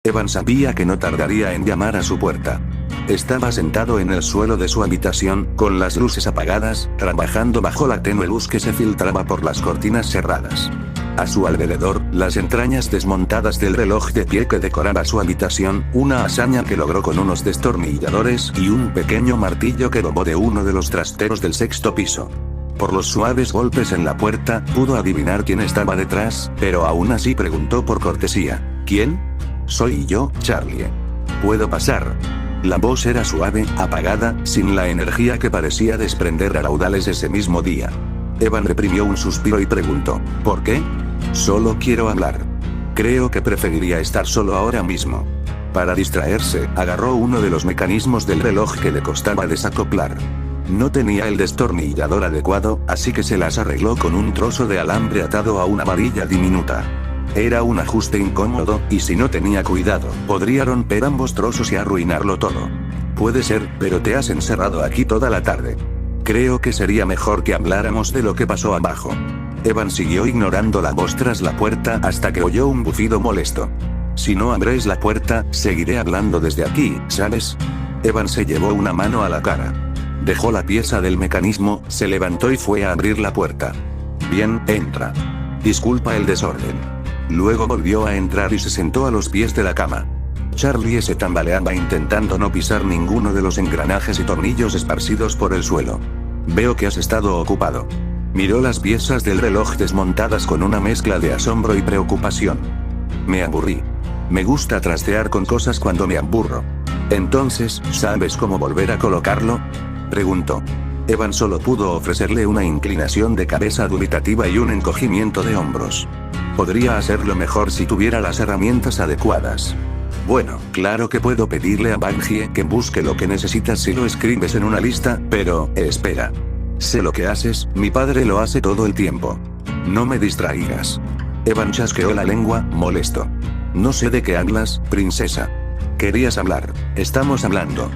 Evan sabía que no tardaría en llamar a su puerta. Estaba sentado en el suelo de su habitación, con las luces apagadas, trabajando bajo la tenue luz que se filtraba por las cortinas cerradas. A su alrededor, las entrañas desmontadas del reloj de pie que decoraba su habitación, una hazaña que logró con unos destornilladores y un pequeño martillo que robó de uno de los trasteros del sexto piso. Por los suaves golpes en la puerta, pudo adivinar quién estaba detrás, pero aún así preguntó por cortesía: ¿Quién? Soy yo, Charlie. ¿Puedo pasar? La voz era suave, apagada, sin la energía que parecía desprender a raudales ese mismo día. Evan reprimió un suspiro y preguntó: ¿por qué? Solo quiero hablar. Creo que preferiría estar solo ahora mismo. Para distraerse, agarró uno de los mecanismos del reloj que le costaba desacoplar. No tenía el destornillador adecuado, así que se las arregló con un trozo de alambre atado a una varilla diminuta. Era un ajuste incómodo, y si no tenía cuidado, podría romper ambos trozos y arruinarlo todo. Puede ser, pero te has encerrado aquí toda la tarde. Creo que sería mejor que habláramos de lo que pasó abajo. Evan siguió ignorando la voz tras la puerta hasta que oyó un bufido molesto. Si no abres la puerta, seguiré hablando desde aquí, ¿sabes? Evan se llevó una mano a la cara. Dejó la pieza del mecanismo, se levantó y fue a abrir la puerta. Bien, entra. Disculpa el desorden. Luego volvió a entrar y se sentó a los pies de la cama. Charlie se tambaleaba intentando no pisar ninguno de los engranajes y tornillos esparcidos por el suelo. Veo que has estado ocupado. Miró las piezas del reloj desmontadas con una mezcla de asombro y preocupación. Me aburrí. Me gusta trastear con cosas cuando me aburro. Entonces, ¿sabes cómo volver a colocarlo? Preguntó. Evan solo pudo ofrecerle una inclinación de cabeza dubitativa y un encogimiento de hombros. Podría hacerlo mejor si tuviera las herramientas adecuadas. Bueno, claro que puedo pedirle a Bungie que busque lo que necesitas si lo escribes en una lista, pero, espera. Sé lo que haces, mi padre lo hace todo el tiempo. No me distraigas. Evan chasqueó la lengua, molesto. No sé de qué hablas, princesa. Querías hablar. Estamos hablando.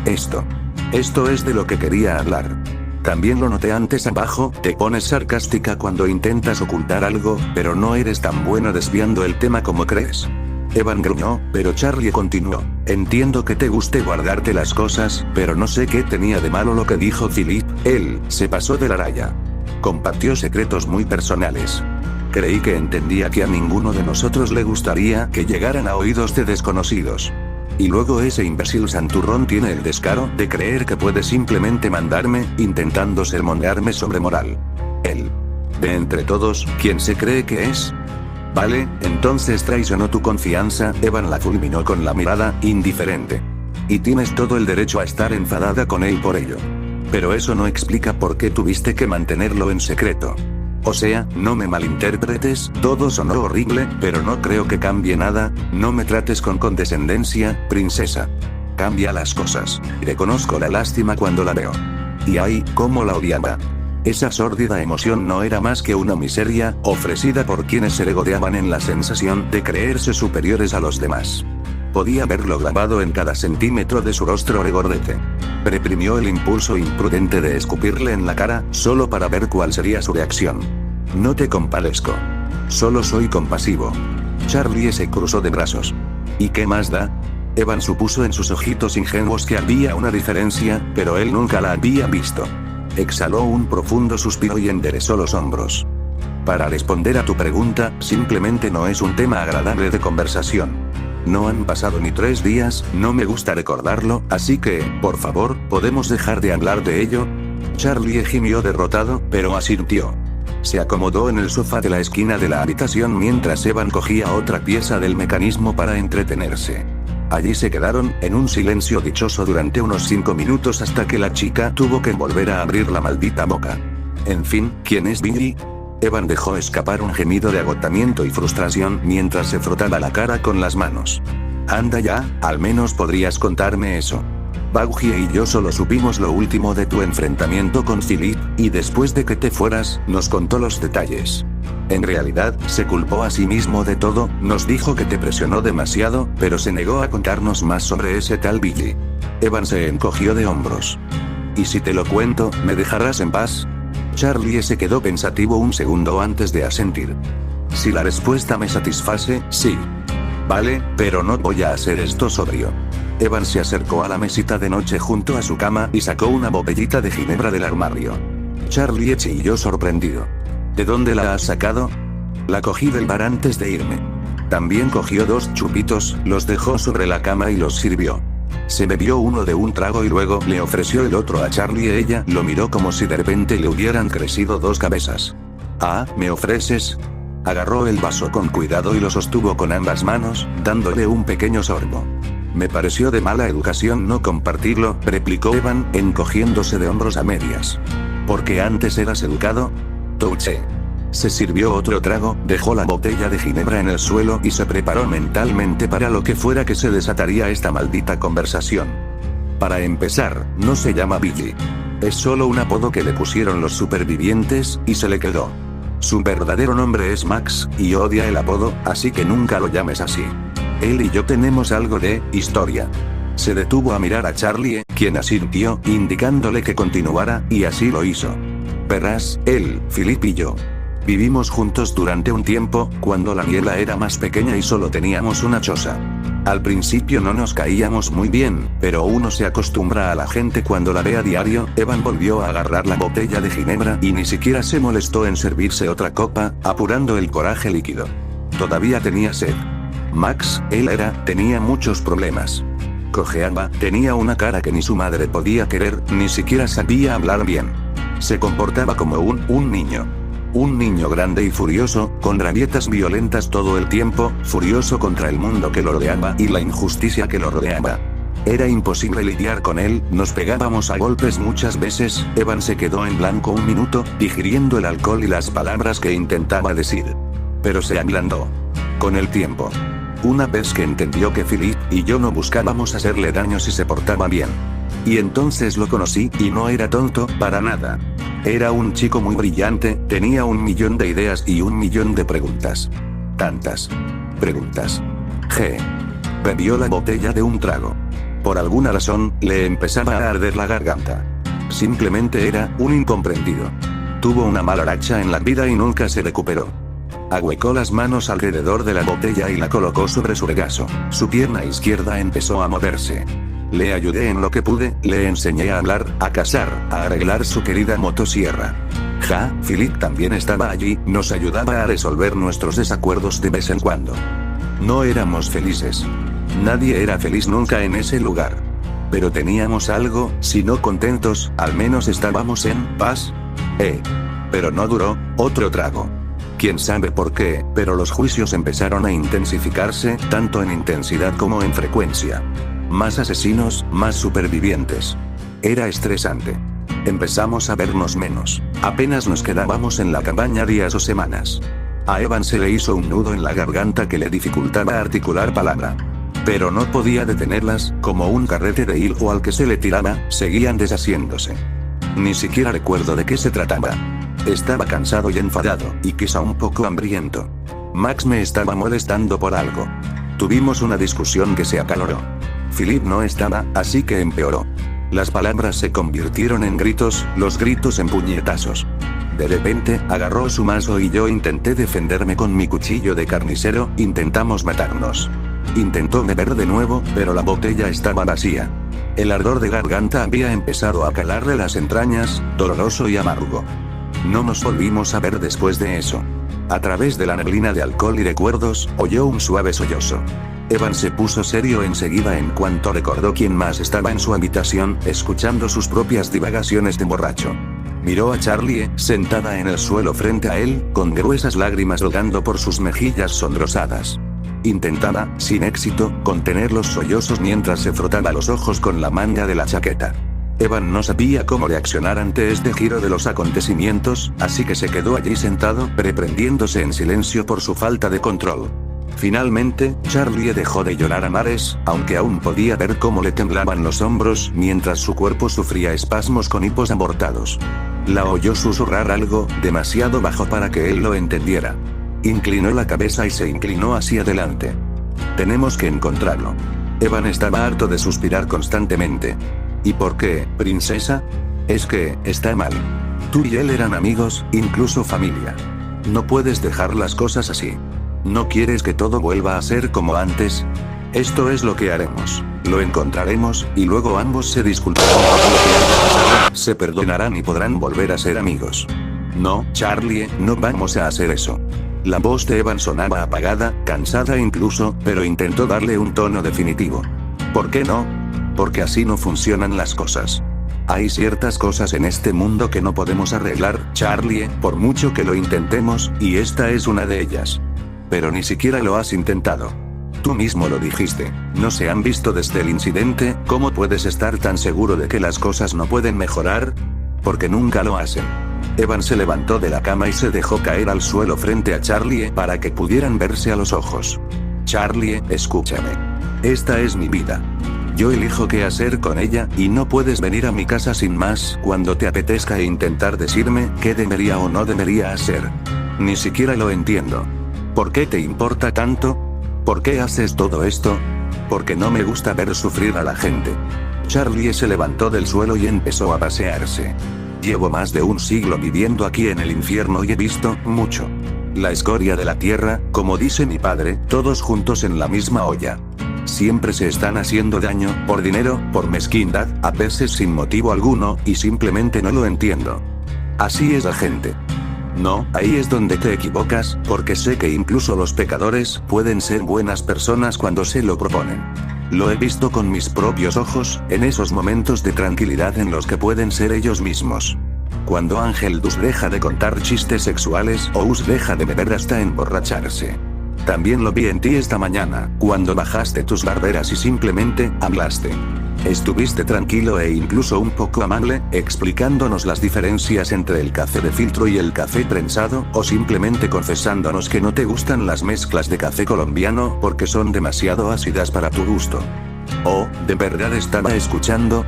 Esto es de lo que quería hablar. También lo noté antes abajo, te pones sarcástica cuando intentas ocultar algo, pero no eres tan bueno desviando el tema como crees. Evan gruñó, pero Charlie continuó. Entiendo que te guste guardarte las cosas, pero no sé qué tenía de malo lo que dijo Philip, él se pasó de la raya. Compartió secretos muy personales. Creí que entendía que a ninguno de nosotros le gustaría que llegaran a oídos de desconocidos. Y luego ese imbécil santurrón tiene el descaro de creer que puede simplemente mandarme, intentando sermonearme sobre moral. Él. De entre todos, ¿quién se cree que es? Vale, entonces traicionó tu confianza, Evan la fulminó con la mirada, indiferente. Y tienes todo el derecho a estar enfadada con él por ello. Pero eso no explica por qué tuviste que mantenerlo en secreto. O sea, no me malinterpretes, todo sonó horrible, pero no creo que cambie nada, no me trates con condescendencia, princesa. Cambia las cosas. Reconozco la lástima cuando la veo. Y ay, cómo la odiaba. Esa sórdida emoción no era más que una miseria, ofrecida por quienes se regodeaban en la sensación de creerse superiores a los demás. Podía verlo grabado en cada centímetro de su rostro regordete. Reprimió el impulso imprudente de escupirle en la cara, solo para ver cuál sería su reacción. No te compadezco. Solo soy compasivo. Charlie se cruzó de brazos. ¿Y qué más da? Evan supuso en sus ojitos ingenuos que había una diferencia, pero él nunca la había visto. Exhaló un profundo suspiro y enderezó los hombros. Para responder a tu pregunta, simplemente no es un tema agradable de conversación. No han pasado ni 3 días, no me gusta recordarlo, así que, por favor, ¿podemos dejar de hablar de ello? Charlie gimió derrotado, pero asintió. Se acomodó en el sofá de la esquina de la habitación mientras Evan cogía otra pieza del mecanismo para entretenerse. Allí se quedaron, en un silencio dichoso durante unos 5 minutos hasta que la chica tuvo que volver a abrir la maldita boca. En fin, ¿quién es Billy? Evan dejó escapar un gemido de agotamiento y frustración mientras se frotaba la cara con las manos. Anda ya, al menos podrías contarme eso. Bungie y yo solo supimos lo último de tu enfrentamiento con Philip, y después de que te fueras, nos contó los detalles. En realidad, se culpó a sí mismo de todo, nos dijo que te presionó demasiado, pero se negó a contarnos más sobre ese tal Billy. Evan se encogió de hombros. ¿Y si te lo cuento, me dejarás en paz? Charlie se quedó pensativo un segundo antes de asentir. Si la respuesta me satisface, sí. Vale, pero no voy a hacer esto sobrio. Evan se acercó a la mesita de noche junto a su cama y sacó una botellita de ginebra del armario. Charlie chilló sorprendido. ¿De dónde la has sacado? La cogí del bar antes de irme. También cogió 2 chupitos, los dejó sobre la cama y los sirvió. Se bebió uno de un trago y luego le ofreció el otro a Charlie. Ella lo miró como si de repente le hubieran crecido 2 cabezas. Ah, ¿me ofreces? Agarró el vaso con cuidado y lo sostuvo con ambas manos, dándole un pequeño sorbo. Me pareció de mala educación no compartirlo, replicó Evan, encogiéndose de hombros a medias. ¿Porque antes eras educado? Touché. Se sirvió otro trago, dejó la botella de ginebra en el suelo y se preparó mentalmente para lo que fuera que se desataría esta maldita conversación. Para empezar, no se llama Billy. Es solo un apodo que le pusieron los supervivientes, y se le quedó. Su verdadero nombre es Max, y odia el apodo, así que nunca lo llames así. Él y yo tenemos algo de historia. Se detuvo a mirar a Charlie, quien asintió, indicándole que continuara, y así lo hizo. Verás, él, Philip y yo vivimos juntos durante un tiempo, cuando la niebla era más pequeña y solo teníamos una choza. Al principio no nos caíamos muy bien, pero uno se acostumbra a la gente cuando la ve a diario. Evan volvió a agarrar la botella de ginebra y ni siquiera se molestó en servirse otra copa, apurando el coraje líquido. Todavía tenía sed. Max, tenía muchos problemas. Cojeaba, tenía una cara que ni su madre podía querer, ni siquiera sabía hablar bien. Se comportaba como un niño. Un niño grande y furioso, con rabietas violentas todo el tiempo, furioso contra el mundo que lo rodeaba y la injusticia que lo rodeaba. Era imposible lidiar con él, nos pegábamos a golpes muchas veces. Evan se quedó en blanco un minuto, digiriendo el alcohol y las palabras que intentaba decir. Pero se ablandó. Con el tiempo. Una vez que entendió que Philip y yo no buscábamos hacerle daño si se portaba bien. Y entonces lo conocí, y no era tonto, para nada. Era un chico muy brillante, tenía 1.000.000 de ideas y 1.000.000 de preguntas. Tantas preguntas. Bebió la botella de un trago. Por alguna razón, le empezaba a arder la garganta. Simplemente era un incomprendido. Tuvo una mala racha en la vida y nunca se recuperó. Ahuecó las manos alrededor de la botella y la colocó sobre su regazo. Su pierna izquierda empezó a moverse. Le ayudé en lo que pude, le enseñé a hablar, a cazar, a arreglar su querida motosierra. Philip también estaba allí, nos ayudaba a resolver nuestros desacuerdos de vez en cuando. No éramos felices. Nadie era feliz nunca en ese lugar. Pero teníamos algo, si no contentos, al menos estábamos en paz. Pero no duró, otro trago. Quién sabe por qué, pero los juicios empezaron a intensificarse, tanto en intensidad como en frecuencia. Más asesinos, más supervivientes. Era estresante. Empezamos a vernos menos. Apenas nos quedábamos en la cabaña días o semanas. A Evan se le hizo un nudo en la garganta que le dificultaba articular palabra. Pero no podía detenerlas, como un carrete de hilo al que se le tiraba, seguían deshaciéndose. Ni siquiera recuerdo de qué se trataba. Estaba cansado y enfadado, y quizá un poco hambriento. Max me estaba molestando por algo. Tuvimos una discusión que se acaloró. Philip no estaba, así que empeoró. Las palabras se convirtieron en gritos, los gritos en puñetazos. De repente, agarró su mazo y yo intenté defenderme con mi cuchillo de carnicero, intentamos matarnos. Intentó beber de nuevo, pero la botella estaba vacía. El ardor de garganta había empezado a calarle las entrañas, doloroso y amargo. No nos volvimos a ver después de eso. A través de la neblina de alcohol y recuerdos, oyó un suave sollozo. Evan se puso serio enseguida en cuanto recordó quién más estaba en su habitación, escuchando sus propias divagaciones de borracho. Miró a Charlie, sentada en el suelo frente a él, con gruesas lágrimas rodando por sus mejillas sonrosadas. Intentaba, sin éxito, contener los sollozos mientras se frotaba los ojos con la manga de la chaqueta. Evan no sabía cómo reaccionar ante este giro de los acontecimientos, así que se quedó allí sentado, reprendiéndose en silencio por su falta de control. Finalmente, Charlie dejó de llorar a mares, aunque aún podía ver cómo le temblaban los hombros mientras su cuerpo sufría espasmos con hipos abortados. La oyó susurrar algo, demasiado bajo para que él lo entendiera. Inclinó la cabeza y se inclinó hacia adelante. Tenemos que encontrarlo. Evan estaba harto de suspirar constantemente. ¿Y por qué, princesa? Es que, está mal. Tú y él eran amigos, incluso familia. No puedes dejar las cosas así. ¿No quieres que todo vuelva a ser como antes? Esto es lo que haremos. Lo encontraremos, y luego ambos se disculparán por lo que haya pasado, se perdonarán y podrán volver a ser amigos. No, Charlie, no vamos a hacer eso. La voz de Evan sonaba apagada, cansada incluso, pero intentó darle un tono definitivo. ¿Por qué no? Porque así no funcionan las cosas. Hay ciertas cosas en este mundo que no podemos arreglar, Charlie, por mucho que lo intentemos, y esta es una de ellas. Pero ni siquiera lo has intentado. Tú mismo lo dijiste, no se han visto desde el incidente, ¿cómo puedes estar tan seguro de que las cosas no pueden mejorar? Porque nunca lo hacen. Evan se levantó de la cama y se dejó caer al suelo frente a Charlie para que pudieran verse a los ojos. Charlie, escúchame. Esta es mi vida. Yo elijo qué hacer con ella, y no puedes venir a mi casa sin más cuando te apetezca e intentar decirme qué debería o no debería hacer. Ni siquiera lo entiendo. ¿Por qué te importa tanto? ¿Por qué haces todo esto? Porque no me gusta ver sufrir a la gente. Charlie se levantó del suelo y empezó a pasearse. Llevo más de un siglo viviendo aquí en el infierno y he visto mucho. La escoria de la tierra, como dice mi padre, todos juntos en la misma olla. Siempre se están haciendo daño, por dinero, por mezquindad, a veces sin motivo alguno, y simplemente no lo entiendo. Así es la gente. No, ahí es donde te equivocas, porque sé que incluso los pecadores pueden ser buenas personas cuando se lo proponen. Lo he visto con mis propios ojos, en esos momentos de tranquilidad en los que pueden ser ellos mismos. Cuando Ángel Dus deja de contar chistes sexuales o Us deja de beber hasta emborracharse. También lo vi en ti esta mañana, cuando bajaste tus barreras y simplemente hablaste. Estuviste tranquilo e incluso un poco amable, explicándonos las diferencias entre el café de filtro y el café prensado, o simplemente confesándonos que no te gustan las mezclas de café colombiano porque son demasiado ácidas para tu gusto. Oh, ¿de verdad estaba escuchando?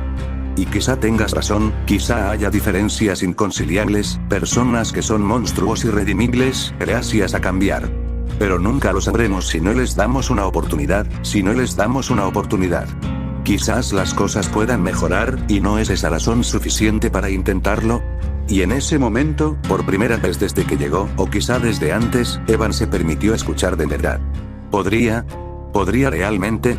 Y quizá tengas razón, quizá haya diferencias inconciliables, personas que son monstruos irredimibles, gracias a cambiar. Pero nunca lo sabremos si no les damos una oportunidad, Quizás las cosas puedan mejorar, y no es esa razón suficiente para intentarlo. Y en ese momento, por primera vez desde que llegó, o quizá desde antes, Evan se permitió escuchar de verdad. ¿Podría realmente?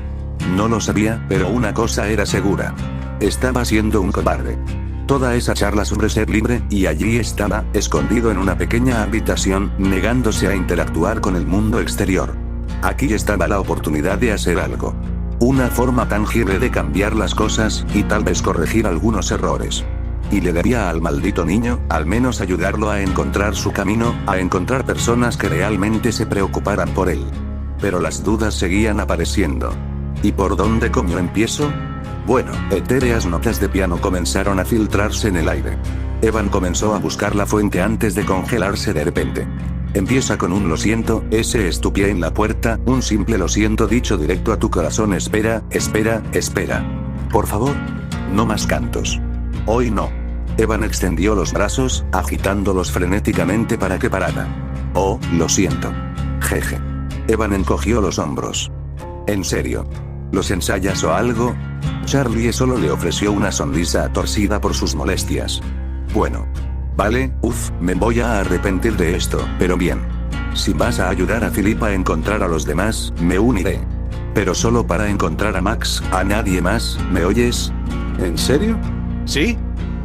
No lo sabía, pero una cosa era segura. Estaba siendo un cobarde. Toda esa charla sobre ser libre, y allí estaba, escondido en una pequeña habitación, negándose a interactuar con el mundo exterior. Aquí estaba la oportunidad de hacer algo. Una forma tangible de cambiar las cosas, y tal vez corregir algunos errores. Y le debía al maldito niño, al menos ayudarlo a encontrar su camino, a encontrar personas que realmente se preocuparan por él. Pero las dudas seguían apareciendo. ¿Y por dónde coño empiezo? Bueno, etéreas notas de piano comenzaron a filtrarse en el aire. Evan comenzó a buscar la fuente antes de congelarse de repente. Empieza con un lo siento, ese es tu pie en la puerta, un simple lo siento dicho directo a tu corazón. Espera. Por favor. No más cantos. Hoy no. Evan extendió los brazos, agitándolos frenéticamente para que parara. Oh, lo siento. Jeje. Evan encogió los hombros. ¿En serio? ¿Los ensayas o algo? Charlie solo le ofreció una sonrisa torcida por sus molestias. Bueno. Vale, me voy a arrepentir de esto, pero bien. Si vas a ayudar a Philip a encontrar a los demás, me uniré. Pero solo para encontrar a Max, a nadie más, ¿me oyes? ¿En serio? Sí.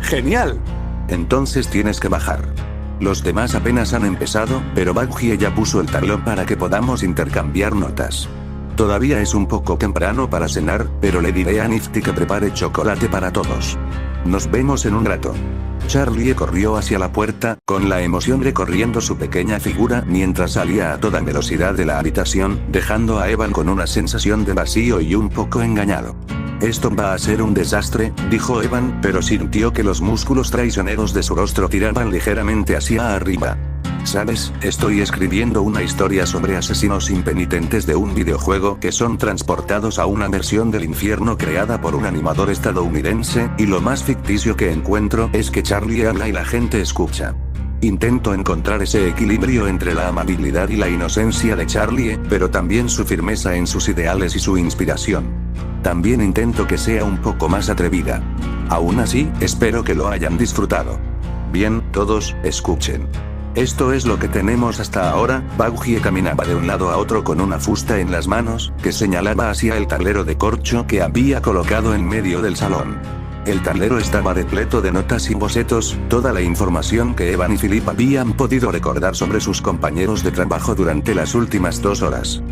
Genial. Entonces tienes que bajar. Los demás apenas han empezado, pero Baggy ya puso el tablón para que podamos intercambiar notas. Todavía es un poco temprano para cenar, pero le diré a Nifty que prepare chocolate para todos. Nos vemos en un rato. Charlie corrió hacia la puerta, con la emoción recorriendo su pequeña figura mientras salía a toda velocidad de la habitación, dejando a Evan con una sensación de vacío y un poco engañado. Esto va a ser un desastre, dijo Evan, pero sintió que los músculos traicioneros de su rostro tiraban ligeramente hacia arriba. ¿Sabes? Estoy escribiendo una historia sobre asesinos impenitentes de un videojuego que son transportados a una versión del infierno creada por un animador estadounidense, y lo más ficticio que encuentro es que Charlie habla y la gente escucha. Intento encontrar ese equilibrio entre la amabilidad y la inocencia de Charlie, pero también su firmeza en sus ideales y su inspiración. También intento que sea un poco más atrevida. Aún así, espero que lo hayan disfrutado. Bien, todos, escuchen. Esto es lo que tenemos hasta ahora. Baugie caminaba de un lado a otro con una fusta en las manos, que señalaba hacia el tablero de corcho que había colocado en medio del salón. El tablero estaba repleto de notas y bocetos, toda la información que Evan y Philip habían podido recordar sobre sus compañeros de trabajo durante las últimas 2 horas.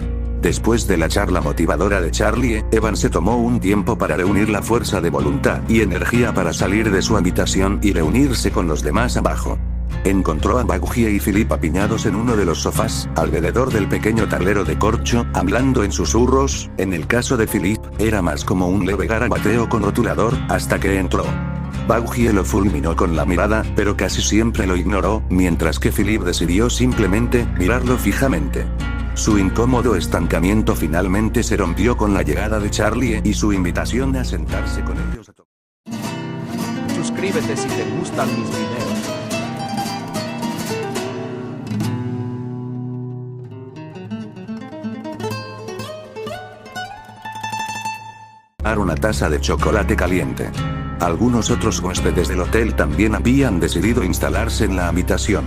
Después de la charla motivadora de Charlie, Evan se tomó un tiempo para reunir la fuerza de voluntad y energía para salir de su habitación y reunirse con los demás abajo. Encontró a Baugie y Philip apiñados en uno de los sofás, alrededor del pequeño tablero de corcho, hablando en susurros. En el caso de Philip, era más como un leve garabateo con rotulador, hasta que entró. Baugie lo fulminó con la mirada, pero casi siempre lo ignoró, mientras que Philip decidió simplemente mirarlo fijamente. Su incómodo estancamiento finalmente se rompió con la llegada de Charlie y su invitación a sentarse con ellos a tocar. Suscríbete si te gustan mis videos. Una taza de chocolate caliente. Algunos otros huéspedes del hotel también habían decidido instalarse en la habitación.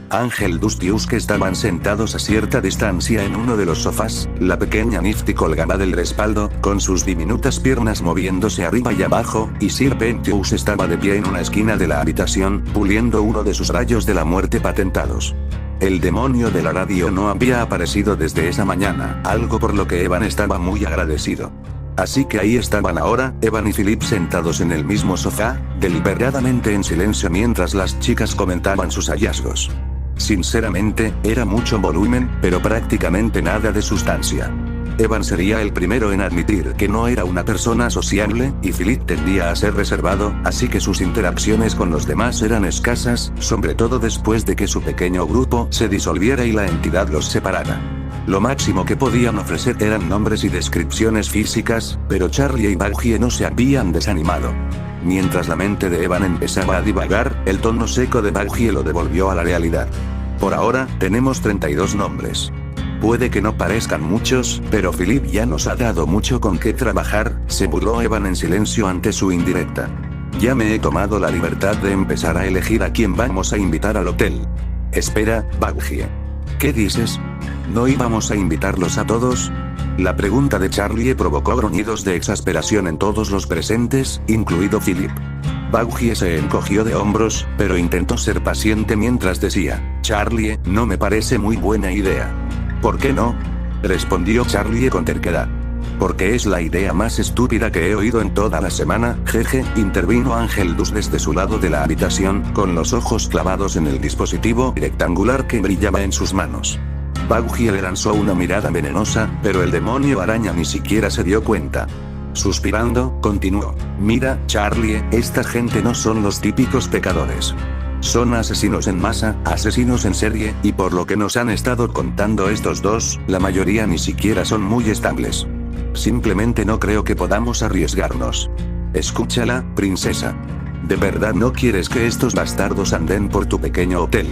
Ángel y Uske estaban sentados a cierta distancia en uno de los sofás, la pequeña Nifty colgaba del respaldo, con sus diminutas piernas moviéndose arriba y abajo, y Sir Pentious estaba de pie en una esquina de la habitación, puliendo uno de sus rayos de la muerte patentados. El demonio de la radio no había aparecido desde esa mañana, algo por lo que Evan estaba muy agradecido. Así que ahí estaban ahora, Evan y Philip sentados en el mismo sofá, deliberadamente en silencio mientras las chicas comentaban sus hallazgos. Sinceramente, era mucho volumen, pero prácticamente nada de sustancia. Evan sería el primero en admitir que no era una persona sociable, y Philip tendía a ser reservado, así que sus interacciones con los demás eran escasas, sobre todo después de que su pequeño grupo se disolviera y la entidad los separara. Lo máximo que podían ofrecer eran nombres y descripciones físicas, pero Charlie y Baugie no se habían desanimado. Mientras la mente de Evan empezaba a divagar, el tono seco de Baugie lo devolvió a la realidad. Por ahora, tenemos 32 nombres. Puede que no parezcan muchos, pero Philip ya nos ha dado mucho con qué trabajar, se burló Evan en silencio ante su indirecta. Ya me he tomado la libertad de empezar a elegir a quién vamos a invitar al hotel. Espera, Baugie. ¿Qué dices? ¿No íbamos a invitarlos a todos? La pregunta de Charlie provocó gruñidos de exasperación en todos los presentes, incluido Philip. Baugie se encogió de hombros, pero intentó ser paciente mientras decía, Charlie, no me parece muy buena idea. ¿Por qué no? Respondió Charlie con terquedad. Porque es la idea más estúpida que he oído en toda la semana, jeje, intervino Ángel desde su lado de la habitación, con los ojos clavados en el dispositivo rectangular que brillaba en sus manos. Baugie le lanzó una mirada venenosa, pero el demonio araña ni siquiera se dio cuenta. Suspirando, continuó, mira, Charlie, esta gente no son los típicos pecadores. Son asesinos en masa, asesinos en serie, y por lo que nos han estado contando estos dos, la mayoría ni siquiera son muy estables. Simplemente no creo que podamos arriesgarnos. Escúchala, princesa. ¿De verdad no quieres que estos bastardos anden por tu pequeño hotel?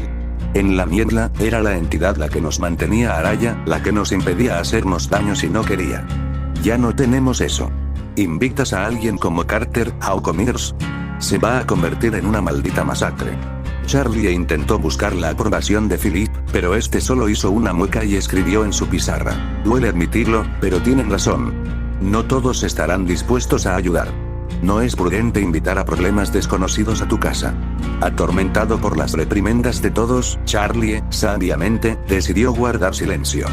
En la niebla, era la entidad la que nos mantenía a raya, la que nos impedía hacernos daño si no quería. Ya no tenemos eso. ¿Invitas a alguien como Carter, o Commerce? Se va a convertir en una maldita masacre. Charlie intentó buscar la aprobación de Philip, pero este solo hizo una mueca y escribió en su pizarra. Duele admitirlo, pero tienen razón. No todos estarán dispuestos a ayudar. No es prudente invitar a problemas desconocidos a tu casa. Atormentado por las reprimendas de todos, Charlie, sabiamente, decidió guardar silencio.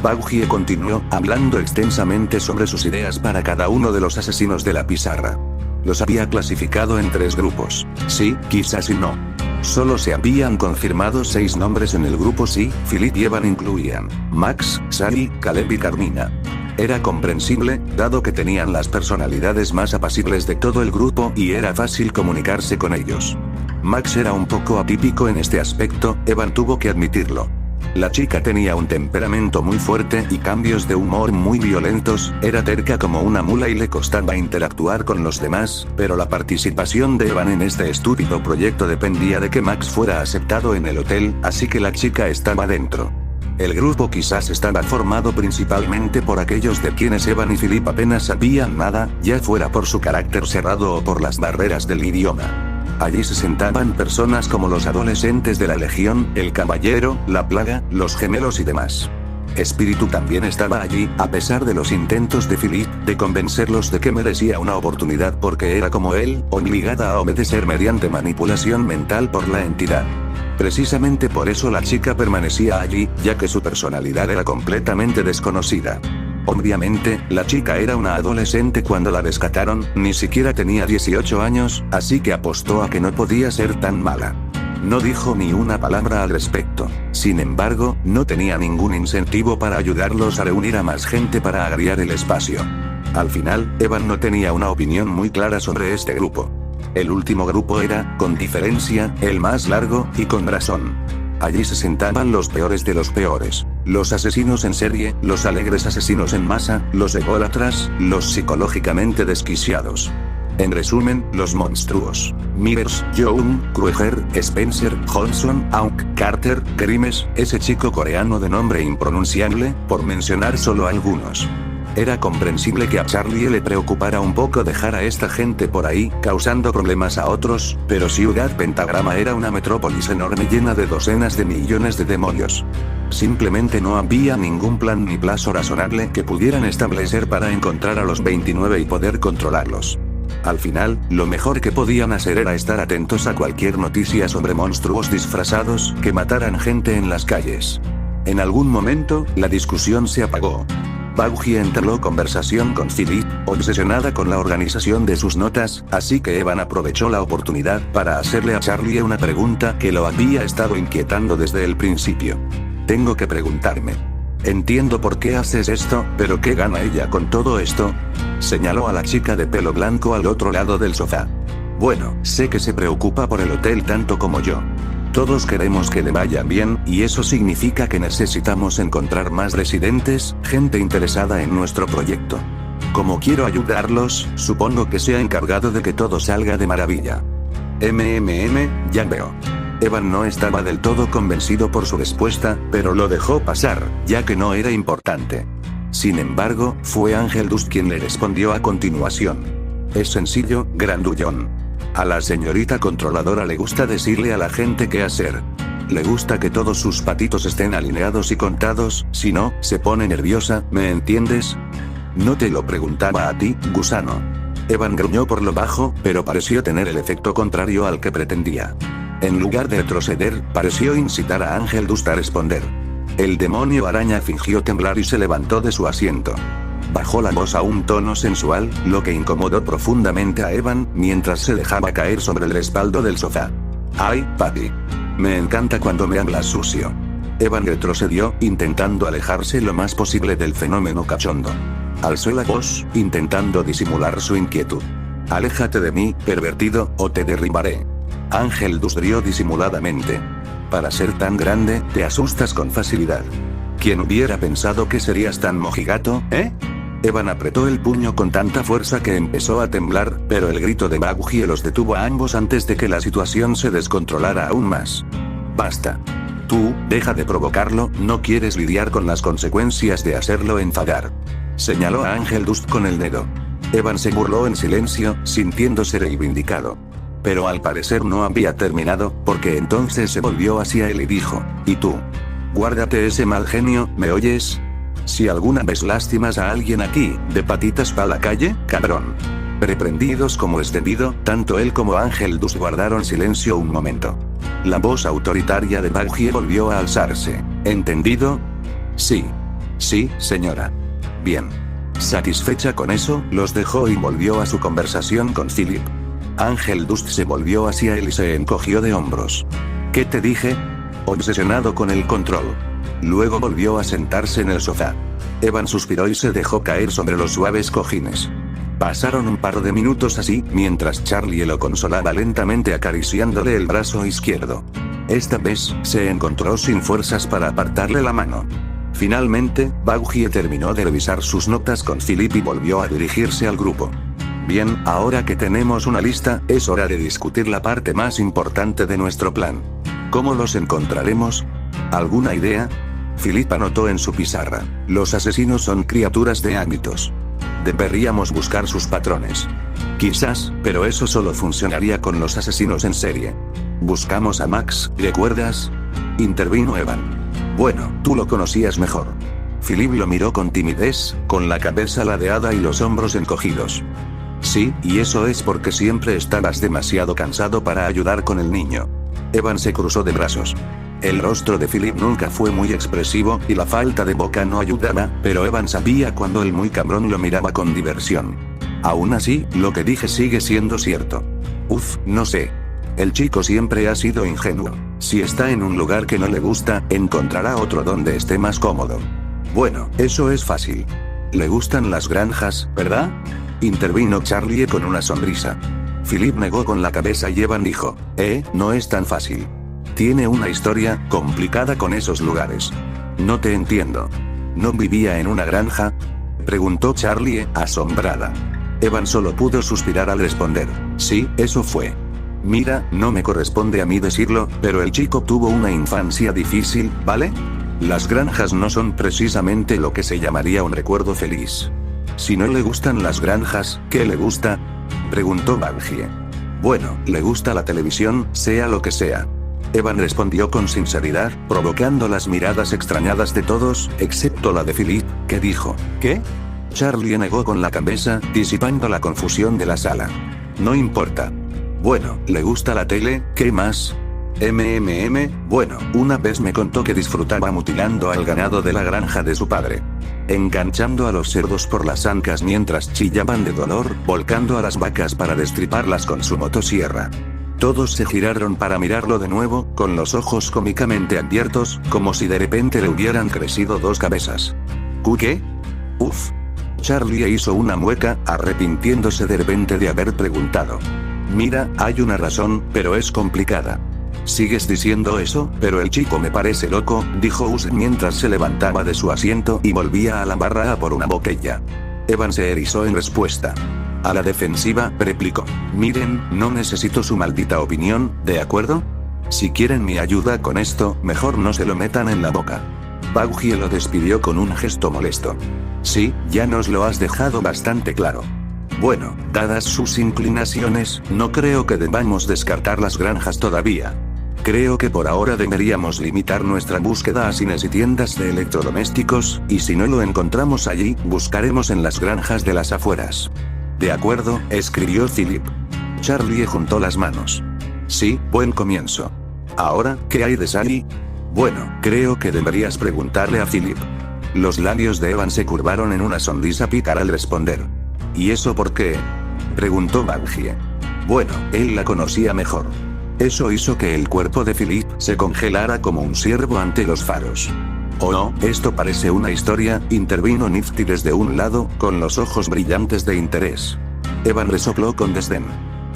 Baugie continuó, hablando extensamente sobre sus ideas para cada uno de los asesinos de la pizarra. Los había clasificado en 3 grupos. Sí, quizás y no. Solo se habían confirmado 6 nombres en el grupo sí, Philip y Evan incluían Max, Sally, Caleb y Carmina. Era comprensible, dado que tenían las personalidades más apacibles de todo el grupo y era fácil comunicarse con ellos. Max era un poco atípico en este aspecto, Evan tuvo que admitirlo. La chica tenía un temperamento muy fuerte y cambios de humor muy violentos, era terca como una mula y le costaba interactuar con los demás, pero la participación de Evan en este estúpido proyecto dependía de que Max fuera aceptado en el hotel, así que la chica estaba dentro. El grupo quizás estaba formado principalmente por aquellos de quienes Evan y Philip apenas sabían nada, ya fuera por su carácter cerrado o por las barreras del idioma. Allí se sentaban personas como los adolescentes de la Legión, el Caballero, la Plaga, los Gemelos y demás. Espíritu también estaba allí, a pesar de los intentos de Philip, de convencerlos de que merecía una oportunidad porque era como él, obligada a obedecer mediante manipulación mental por la entidad. Precisamente por eso la chica permanecía allí, ya que su personalidad era completamente desconocida. Obviamente, la chica era una adolescente cuando la rescataron, ni siquiera tenía 18 años, así que apostó a que no podía ser tan mala. No dijo ni una palabra al respecto. Sin embargo, no tenía ningún incentivo para ayudarlos a reunir a más gente para agriar el espacio. Al final, Evan no tenía una opinión muy clara sobre este grupo. El último grupo era, con diferencia, el más largo, y con razón. Allí se sentaban los peores de los peores. Los asesinos en serie, los alegres asesinos en masa, los ególatras, los psicológicamente desquiciados. En resumen, los monstruos. Mivers, Young, Krueger, Spencer, Johnson, Auk, Carter, Grimes, ese chico coreano de nombre impronunciable, por mencionar solo algunos. Era comprensible que a Charlie le preocupara un poco dejar a esta gente por ahí, causando problemas a otros, pero Ciudad Pentagrama era una metrópolis enorme llena de docenas de millones de demonios. Simplemente no había ningún plan ni plazo razonable que pudieran establecer para encontrar a los 29 y poder controlarlos. Al final, lo mejor que podían hacer era estar atentos a cualquier noticia sobre monstruos disfrazados que mataran gente en las calles. En algún momento, la discusión se apagó. Bauji entabló conversación con Philip, obsesionada con la organización de sus notas, así que Evan aprovechó la oportunidad para hacerle a Charlie una pregunta que lo había estado inquietando desde el principio. Tengo que preguntarme. Entiendo por qué haces esto, pero ¿qué gana ella con todo esto? Señaló a la chica de pelo blanco al otro lado del sofá. Bueno, sé que se preocupa por el hotel tanto como yo. Todos queremos que le vaya bien, y eso significa que necesitamos encontrar más residentes, gente interesada en nuestro proyecto. Como quiero ayudarlos, supongo que se ha encargado de que todo salga de maravilla. Ya veo. Evan no estaba del todo convencido por su respuesta, pero lo dejó pasar, ya que no era importante. Sin embargo, fue Ángel Dust quien le respondió a continuación. Es sencillo, grandullón. A la señorita controladora le gusta decirle a la gente qué hacer. Le gusta que todos sus patitos estén alineados y contados, si no, se pone nerviosa, ¿me entiendes? No te lo preguntaba a ti, gusano. Evan gruñó por lo bajo, pero pareció tener el efecto contrario al que pretendía. En lugar de retroceder, pareció incitar a Ángel Dust a responder. El demonio araña fingió temblar y se levantó de su asiento. Bajó la voz a un tono sensual, lo que incomodó profundamente a Evan, mientras se dejaba caer sobre el respaldo del sofá. ¡Ay, papi! Me encanta cuando me hablas sucio. Evan retrocedió, intentando alejarse lo más posible del fenómeno cachondo. Alzó la voz, intentando disimular su inquietud. Aléjate de mí, pervertido, o te derribaré. Ángel Dust rió disimuladamente. Para ser tan grande, te asustas con facilidad. ¿Quién hubiera pensado que serías tan mojigato, eh? Evan apretó el puño con tanta fuerza que empezó a temblar, pero el grito de Bauji los detuvo a ambos antes de que la situación se descontrolara aún más. Basta. Tú, deja de provocarlo, no quieres lidiar con las consecuencias de hacerlo enfadar. Señaló a Ángel Dust con el dedo. Evan se burló en silencio, sintiéndose reivindicado. Pero al parecer no había terminado, porque entonces se volvió hacia él y dijo, ¿y tú? Guárdate ese mal genio, ¿me oyes? Si alguna vez lastimas a alguien aquí, de patitas pa' la calle, cabrón. Reprendidos como es debido, tanto él como Ángel Dust guardaron silencio un momento. La voz autoritaria de Bauji volvió a alzarse. ¿Entendido? Sí. Sí, señora. Bien. Satisfecha con eso, los dejó y volvió a su conversación con Philip. Ángel Dust se volvió hacia él y se encogió de hombros. ¿Qué te dije? Obsesionado con el control. Luego volvió a sentarse en el sofá. Evan suspiró y se dejó caer sobre los suaves cojines. Pasaron un par de minutos así, mientras Charlie lo consolaba lentamente acariciándole el brazo izquierdo. Esta vez, se encontró sin fuerzas para apartarle la mano. Finalmente, Bauji terminó de revisar sus notas con Philip y volvió a dirigirse al grupo. Bien, ahora que tenemos una lista, es hora de discutir la parte más importante de nuestro plan. ¿Cómo los encontraremos? ¿Alguna idea? Philip anotó en su pizarra. Los asesinos son criaturas de ámbitos. Deberíamos buscar sus patrones. Quizás, pero eso solo funcionaría con los asesinos en serie. Buscamos a Max, ¿recuerdas? Intervino Evan. Bueno, tú lo conocías mejor. Philip lo miró con timidez, con la cabeza ladeada y los hombros encogidos. Sí, y eso es porque siempre estabas demasiado cansado para ayudar con el niño. Evan se cruzó de brazos. El rostro de Philip nunca fue muy expresivo, y la falta de boca no ayudaba, pero Evan sabía cuando el muy cabrón lo miraba con diversión. Aún así, lo que dije sigue siendo cierto. No sé. El chico siempre ha sido ingenuo. Si está en un lugar que no le gusta, encontrará otro donde esté más cómodo. Bueno, eso es fácil. Le gustan las granjas, ¿verdad? Intervino Charlie con una sonrisa. Philip negó con la cabeza y Evan dijo, no es tan fácil. Tiene una historia complicada con esos lugares. No te entiendo. ¿No vivía en una granja? Preguntó Charlie, asombrada. Evan solo pudo suspirar al responder, sí, eso fue. Mira, no me corresponde a mí decirlo, pero el chico tuvo una infancia difícil, ¿vale? Las granjas no son precisamente lo que se llamaría un recuerdo feliz. Si no le gustan las granjas, ¿qué le gusta? Preguntó Baggie. Bueno, le gusta la televisión, sea lo que sea. Evan respondió con sinceridad, provocando las miradas extrañadas de todos, excepto la de Philip, que dijo, ¿qué? Charlie negó con la cabeza, disipando la confusión de la sala. No importa. Bueno, ¿le gusta la tele? ¿Qué más? Bueno, una vez me contó que disfrutaba mutilando al ganado de la granja de su padre. Enganchando a los cerdos por las ancas mientras chillaban de dolor, volcando a las vacas para destriparlas con su motosierra. Todos se giraron para mirarlo de nuevo, con los ojos cómicamente abiertos, como si de repente le hubieran crecido dos cabezas. ¿Qué? Charlie hizo una mueca, arrepintiéndose de repente de haber preguntado. Mira, hay una razón, pero es complicada. ¿Sigues diciendo eso? Pero el chico me parece loco, dijo Us mientras se levantaba de su asiento y volvía a la barra a por una botella. Evan se erizó en respuesta. A la defensiva, replicó. Miren, no necesito su maldita opinión, ¿de acuerdo? Si quieren mi ayuda con esto, mejor no se lo metan en la boca. Baggie lo despidió con un gesto molesto. Sí, ya nos lo has dejado bastante claro. Bueno, dadas sus inclinaciones, no creo que debamos descartar las granjas todavía. Creo que por ahora deberíamos limitar nuestra búsqueda a cines y tiendas de electrodomésticos, y si no lo encontramos allí, buscaremos en las granjas de las afueras. De acuerdo, escribió Philip. Charlie juntó las manos. Sí, buen comienzo. Ahora, ¿qué hay de Sally? Bueno, creo que deberías preguntarle a Philip. Los labios de Evan se curvaron en una sonrisa pícara al responder. ¿Y eso por qué? Preguntó Baggie. Bueno, él la conocía mejor. Eso hizo que el cuerpo de Philip se congelara como un ciervo ante los faros. Oh no, esto parece una historia, intervino Nifty desde un lado, con los ojos brillantes de interés. Evan resopló con desdén.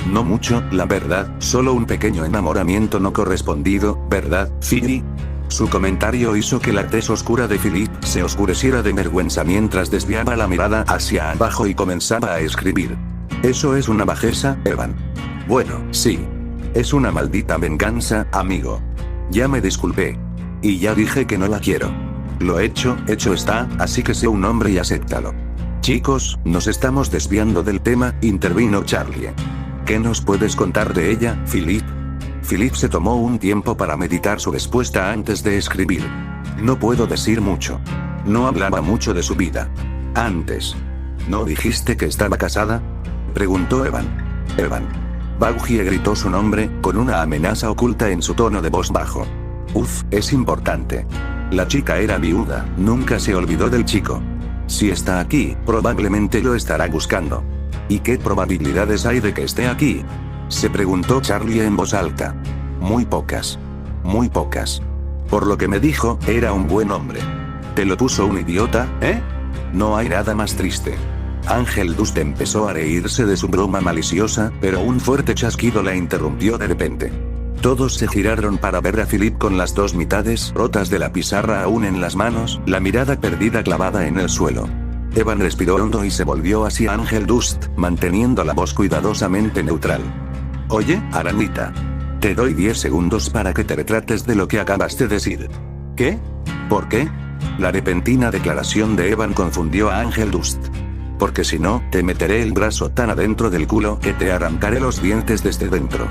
No mucho, la verdad, solo un pequeño enamoramiento no correspondido, ¿verdad, Philly? Su comentario hizo que la tez oscura de Philip se oscureciera de vergüenza mientras desviaba la mirada hacia abajo y comenzaba a escribir. Eso es una bajeza, Evan. Bueno, sí. Es una maldita venganza, amigo. Ya me disculpé. Y ya dije que no la quiero. Lo hecho está, así que sé un hombre y acéptalo. Chicos, nos estamos desviando del tema, intervino Charlie. ¿Qué nos puedes contar de ella, Philip? Philip se tomó un tiempo para meditar su respuesta antes de escribir. No puedo decir mucho. No hablaba mucho de su vida. Antes. ¿No dijiste que estaba casada? Preguntó Evan. Baggie gritó su nombre, con una amenaza oculta en su tono de voz bajo. Es importante. La chica era viuda, nunca se olvidó del chico. Si está aquí, probablemente lo estará buscando. ¿Y qué probabilidades hay de que esté aquí? Se preguntó Charlie en voz alta. Muy pocas. Muy pocas. Por lo que me dijo, era un buen hombre. ¿Te lo puso un idiota, eh? No hay nada más triste. Ángel Dust empezó a reírse de su broma maliciosa, pero un fuerte chasquido la interrumpió de repente. Todos se giraron para ver a Philip con las dos mitades rotas de la pizarra aún en las manos, la mirada perdida clavada en el suelo. Evan respiró hondo y se volvió hacia Ángel Dust, manteniendo la voz cuidadosamente neutral. Oye, Aranita. Te doy 10 segundos para que te retrates de lo que acabas de decir. ¿Qué? ¿Por qué? La repentina declaración de Evan confundió a Ángel Dust. Porque si no, te meteré el brazo tan adentro del culo que te arrancaré los dientes desde dentro.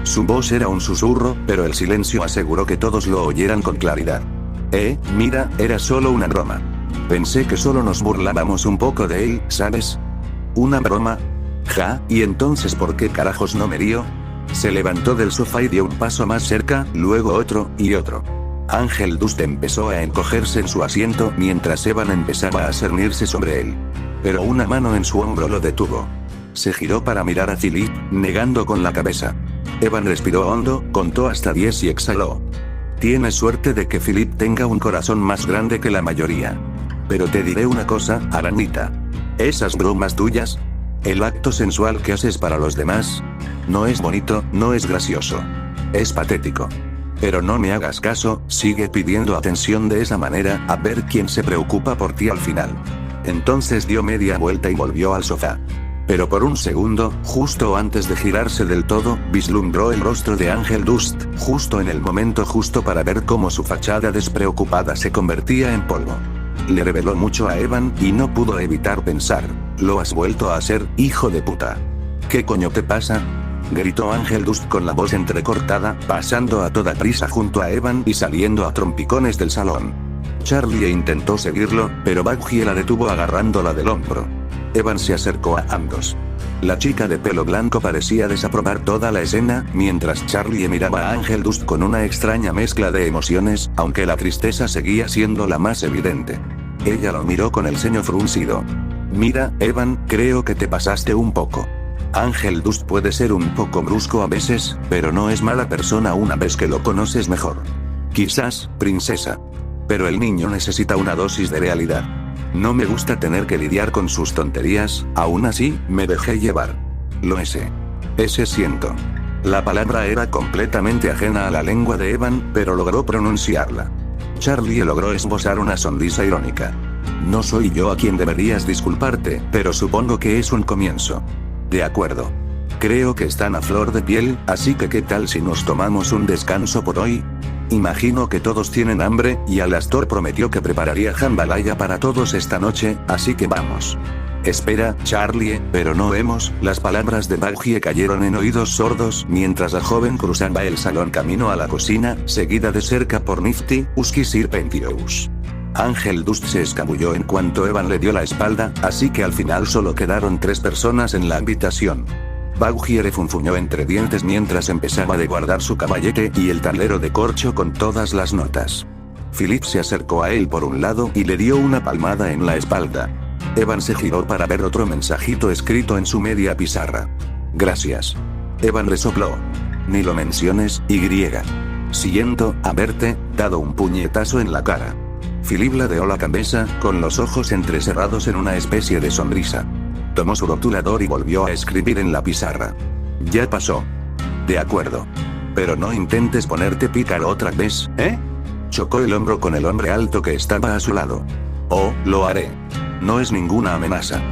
Su voz era un susurro, pero el silencio aseguró que todos lo oyeran con claridad. Mira, era solo una broma. Pensé que solo nos burlábamos un poco de él, ¿sabes? ¿Una broma? Ja, ¿y entonces por qué carajos no me río? Se levantó del sofá y dio un paso más cerca, luego otro, y otro. Ángel Dust empezó a encogerse en su asiento mientras Evan empezaba a cernirse sobre él. Pero una mano en su hombro lo detuvo. Se giró para mirar a Philip, negando con la cabeza. Evan respiró hondo, contó hasta 10 y exhaló. Tienes suerte de que Philip tenga un corazón más grande que la mayoría. Pero te diré una cosa, Aranita. Esas bromas tuyas, el acto sensual que haces para los demás, no es bonito, no es gracioso. Es patético. Pero no me hagas caso, sigue pidiendo atención de esa manera, a ver quién se preocupa por ti al final. Entonces dio media vuelta y volvió al sofá. Pero por un segundo, justo antes de girarse del todo, vislumbró el rostro de Ángel Dust, justo en el momento justo para ver cómo su fachada despreocupada se convertía en polvo. Le reveló mucho a Evan, y no pudo evitar pensar, lo has vuelto a hacer, hijo de puta. ¿Qué coño te pasa? Gritó Ángel Dust con la voz entrecortada, pasando a toda prisa junto a Evan y saliendo a trompicones del salón. Charlie intentó seguirlo, pero Baggy la detuvo agarrándola del hombro. Evan se acercó a ambos. La chica de pelo blanco parecía desaprobar toda la escena, mientras Charlie miraba a Ángel Dust con una extraña mezcla de emociones, aunque la tristeza seguía siendo la más evidente. Ella lo miró con el ceño fruncido. Mira, Evan, creo que te pasaste un poco. Ángel Dust puede ser un poco brusco a veces, pero no es mala persona una vez que lo conoces mejor. Quizás, princesa. Pero el niño necesita una dosis de realidad. No me gusta tener que lidiar con sus tonterías, aún así, me dejé llevar. Ese siento. La palabra era completamente ajena a la lengua de Evan, pero logró pronunciarla. Charlie logró esbozar una sonrisa irónica. No soy yo a quien deberías disculparte, pero supongo que es un comienzo. De acuerdo. Creo que están a flor de piel, así que ¿qué tal si nos tomamos un descanso por hoy? Imagino que todos tienen hambre, y Alastor prometió que prepararía jambalaya para todos esta noche, así que vamos. Espera, Charlie, pero no vemos. Las palabras de Baggy cayeron en oídos sordos mientras la joven cruzaba el salón camino a la cocina, seguida de cerca por Nifty, Husky Serpentious. Ángel Dust se escabulló en cuanto Evan le dio la espalda, así que al final solo quedaron 3 personas en la habitación. Baggy refunfuñó entre dientes mientras empezaba a guardar su caballete y el tablero de corcho con todas las notas. Philip se acercó a él por un lado y le dio una palmada en la espalda. Evan se giró para ver otro mensajito escrito en su media pizarra. Gracias. Evan resopló. Ni lo menciones, Y. Siento haberte dado un puñetazo en la cara. Philip ladeó la cabeza, con los ojos entrecerrados en una especie de sonrisa. Tomó su rotulador y volvió a escribir en la pizarra. Ya pasó. De acuerdo. Pero no intentes ponerte pícaro otra vez, ¿eh? Chocó el hombro con el hombre alto que estaba a su lado. Oh, lo haré. No es ninguna amenaza.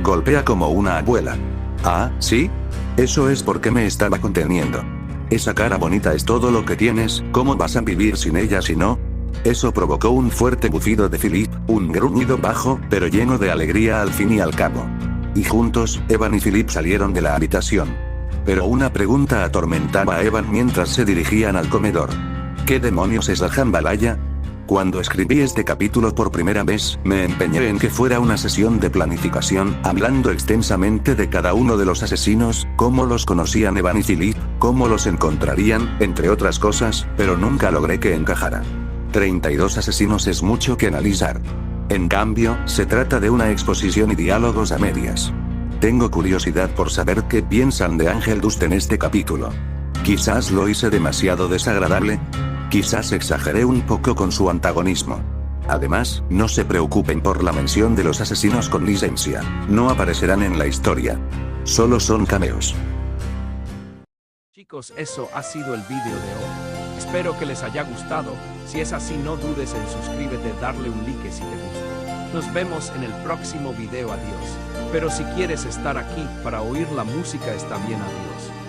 Golpea como una abuela. Ah, ¿sí? Eso es porque me estaba conteniendo. Esa cara bonita es todo lo que tienes, ¿cómo vas a vivir sin ella si no? Eso provocó un fuerte bufido de Philip, un gruñido bajo, pero lleno de alegría al fin y al cabo. Y juntos, Evan y Philip salieron de la habitación. Pero una pregunta atormentaba a Evan mientras se dirigían al comedor. ¿Qué demonios es la jambalaya? Cuando escribí este capítulo por primera vez, me empeñé en que fuera una sesión de planificación, hablando extensamente de cada uno de los asesinos, cómo los conocían Evan y Philip, cómo los encontrarían, entre otras cosas, pero nunca logré que encajara. 32 asesinos es mucho que analizar. En cambio, se trata de una exposición y diálogos a medias. Tengo curiosidad por saber qué piensan de Ángel Dust en este capítulo. Quizás lo hice demasiado desagradable. Quizás exageré un poco con su antagonismo. Además, no se preocupen por la mención de los asesinos con licencia. No aparecerán en la historia. Solo son cameos. Chicos, eso ha sido el vídeo de hoy. Espero que les haya gustado. Si es así, no dudes en suscríbete, darle un like si te gusta. Nos vemos en el próximo video, adiós. Pero si quieres estar aquí para oír la música está bien, adiós.